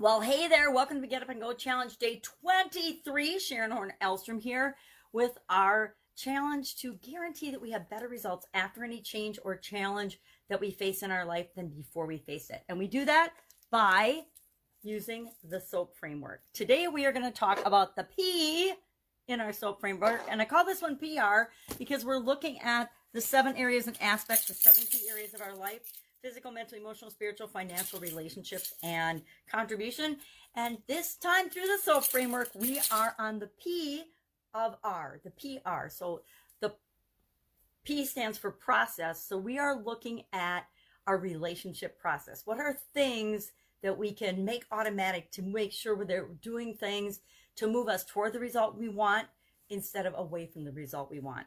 Well, hey there. Welcome to Get Up and Go Challenge Day 23. Sharon Horne-Ellstrom here with our challenge to guarantee that we have better results after any change or challenge that we face in our life than before we face it. And we do that by using the SOAP framework. Today we are going to talk about the P in our SOAP framework. And I call this one PR because we're looking at the 7 areas and aspects, the 7 key areas of our life: physical, mental, emotional, spiritual, financial, relationships, and contribution. And this time through the SOAP framework, we are on the P of R, the PR. So the P stands for process. So we are looking at our relationship process. What are things that we can make automatic to make sure we're doing things to move us toward the result we want instead of away from the result we want?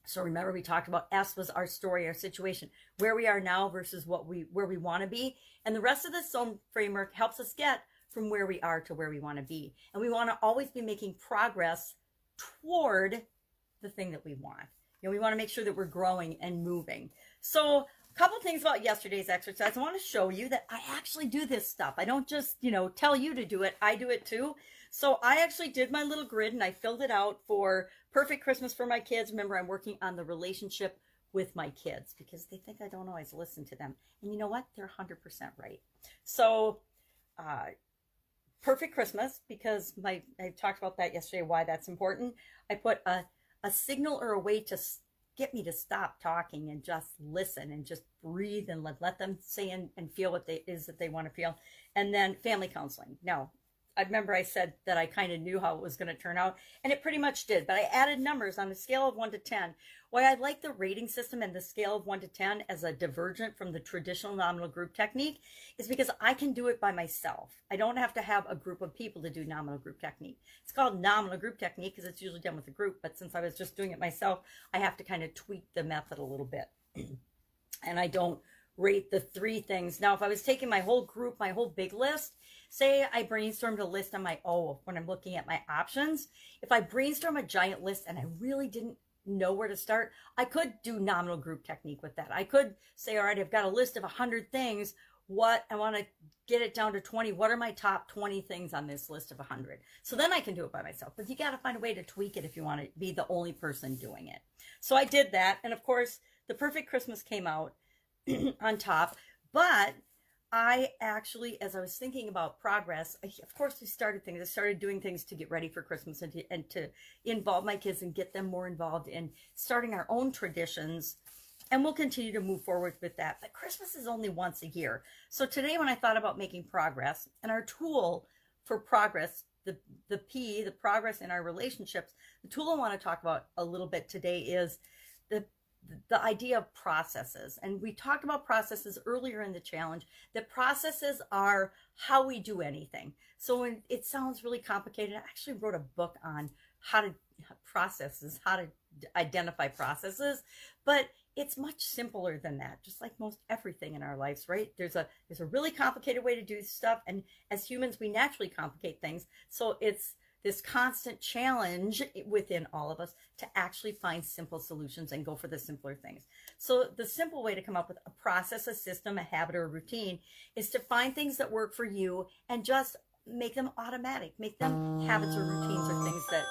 So remember, we talked about S was our story, our situation, where we are now versus where we want to be. And the rest of the SOAP framework helps us get from where we are to where we want to be. And we want to always be making progress toward the thing that we want. We want to make sure that we're growing and moving. So a couple things about yesterday's exercise. I want to show you that I actually do this stuff. I don't just, tell you to do it. I do it too. So I actually did my little grid and I filled it out for Perfect Christmas for my kids. Remember, I'm working on the relationship with my kids because they think I don't always listen to them. And you know what? They're 100% right. So Perfect Christmas, because I talked about that yesterday, why that's important. I put a signal or a way to get me to stop talking and just listen and just breathe and let them say and feel what it is that they want to feel. And then family counseling. Now, I remember I said that I kind of knew how it was going to turn out, and it pretty much did. But I added numbers on a scale of 1 to 10. Why I like the rating system and the scale of 1 to 10 as a divergent from the traditional nominal group technique is because I can do it by myself. I don't have to have a group of people to do nominal group technique. It's called nominal group technique because it's usually done with a group. But since I was just doing it myself, I have to kind of tweak the method a little bit. And I don't rate the 3 things. Now, if I was taking my whole group, my whole big list, say I brainstormed a list on my own when I'm looking at my options. If I brainstorm a giant list and I really didn't know where to start, I could do nominal group technique with that. I could say, all right, I've got a list of 100 things. What I want to get it down to 20. What are my top 20 things on this list of 100? So then I can do it by myself. But you got to find a way to tweak it if you want to be the only person doing it. So I did that. And of course, the Perfect Christmas came out on top. But I actually, as I was thinking about progress, of course, I started doing things to get ready for Christmas and to involve my kids and get them more involved in starting our own traditions. And we'll continue to move forward with that. But Christmas is only once a year. So today when I thought about making progress and our tool for progress, the P, the progress in our relationships, the tool I want to talk about a little bit today is the idea of processes. And we talked about processes earlier in the challenge, that processes are how we do anything. So when it sounds really complicated, I actually wrote a book on how to identify processes, but it's much simpler than that, just like most everything in our lives, right? There's a really complicated way to do stuff. And as humans, we naturally complicate things. So it's this constant challenge within all of us to actually find simple solutions and go for the simpler things. So the simple way to come up with a process, a system, a habit, or a routine is to find things that work for you and just make them automatic, make them habits or routines or things that,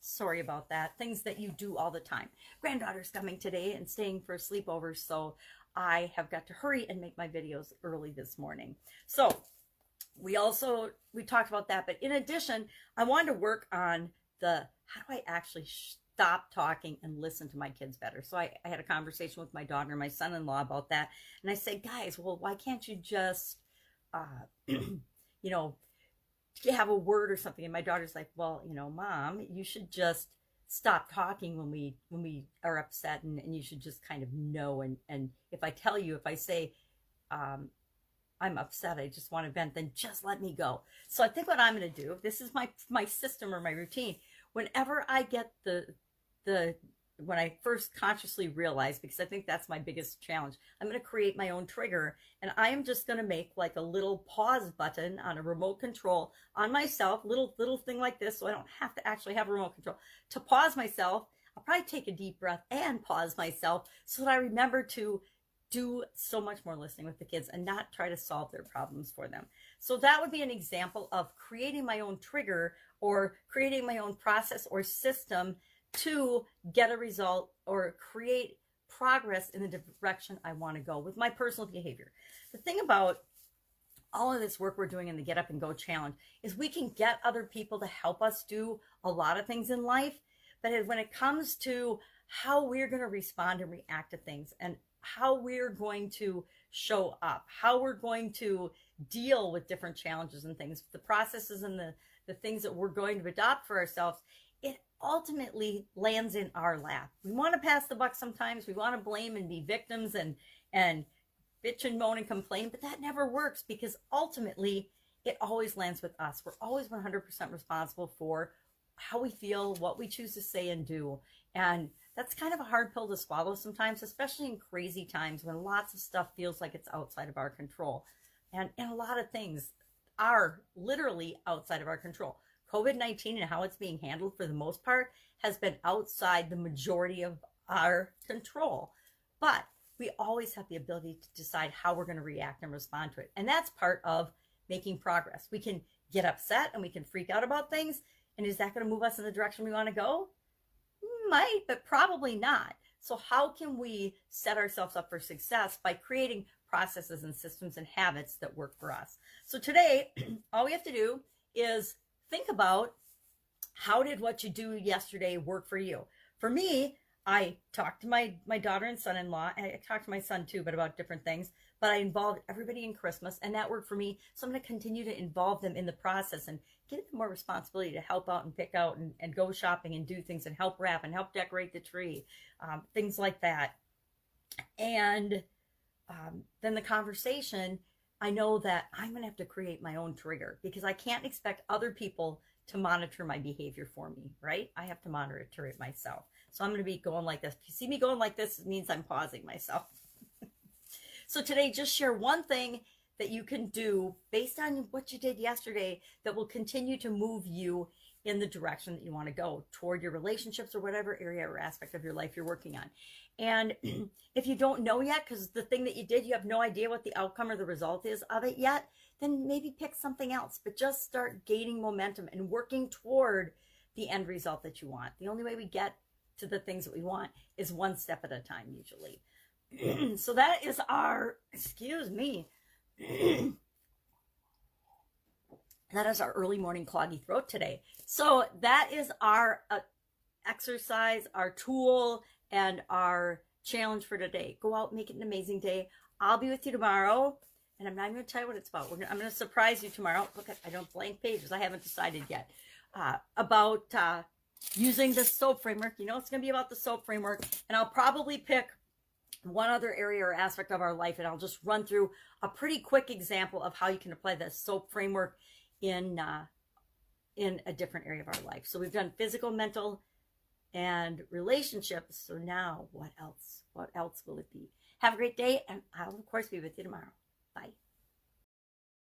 sorry about that, things that you do all the time. Granddaughter's coming today and staying for a sleepover, so I have got to hurry and make my videos early this morning. So we talked about that, but in addition, I wanted to work on how do I actually stop talking and listen to my kids better. So I had a conversation with my daughter and my son-in-law about that. And I said, guys, well, why can't you just, have a word or something? And my daughter's like, well, Mom, you should just stop talking when we are upset, and you should just kind of know. And if I say, I'm upset, I just want to vent, then just let me go. So I think what I'm going to do, this is my system or my routine. Whenever I get when I first consciously realize, because I think that's my biggest challenge, I'm going to create my own trigger, and I am just going to make like a little pause button on a remote control on myself, little thing like this, so I don't have to actually have a remote control to pause myself. I'll probably take a deep breath and pause myself so that I remember to do so much more listening with the kids and not try to solve their problems for them. So that would be an example of creating my own trigger or creating my own process or system to get a result or create progress in the direction I want to go with my personal behavior. The thing about all of this work we're doing in the Get Up and Go Challenge is we can get other people to help us do a lot of things in life. But when it comes to how we're going to respond and react to things and how we're going to show up, how we're going to deal with different challenges and things, the processes and the things that we're going to adopt for ourselves, it ultimately lands in our lap. We want to pass the buck sometimes. We want to blame and be victims and bitch and moan and complain, but that never works because ultimately it always lands with us. We're always 100% responsible for how we feel, what we choose to say and do. And that's kind of a hard pill to swallow sometimes, especially in crazy times when lots of stuff feels like it's outside of our control. And a lot of things are literally outside of our control. COVID-19 and how it's being handled for the most part has been outside the majority of our control. But we always have the ability to decide how we're going to react and respond to it. And that's part of making progress. We can get upset and we can freak out about things. And is that going to move us in the direction we want to go? Might, but probably not. So how can we set ourselves up for success by creating processes and systems and habits that work for us? So today, all we have to do is think about how did what you do yesterday work for you? For me, I talked to my daughter and son-in-law. I talked to my son too, but about different things. But I involved everybody in Christmas, and that worked for me. So I'm going to continue to involve them in the process and give them more responsibility to help out and pick out and go shopping and do things and help wrap and help decorate the tree, things like that. And then the conversation, I know that I'm going to have to create my own trigger because I can't expect other people to monitor my behavior for me, right? I have to monitor it myself. So I'm going to be going like this. If you see me going like this, it means I'm pausing myself. So today, just share one thing that you can do based on what you did yesterday that will continue to move you in the direction that you want to go toward your relationships or whatever area or aspect of your life you're working on. And if you don't know yet, because the thing that you did, you have no idea what the outcome or the result is of it yet, then maybe pick something else, but just start gaining momentum and working toward the end result that you want. The only way we get to the things that we want is one step at a time, usually. So that is our, excuse me, that is our early morning cloggy throat today. So that is our exercise, our tool, and our challenge for today. Go out, make it an amazing day. I'll be with you tomorrow, and I'm not even going to tell you what it's about. I'm going to surprise you tomorrow. Look, I don't blank pages. I haven't decided yet about using the SOAP framework. You know, it's going to be about the SOAP framework, and I'll probably pick one other area or aspect of our life, and I'll just run through a pretty quick example of how you can apply the SOAP framework in a different area of our life. So we've done physical, mental, and relationships. So now what else? What else will it be? Have a great day, and I'll, of course, be with you tomorrow. Bye.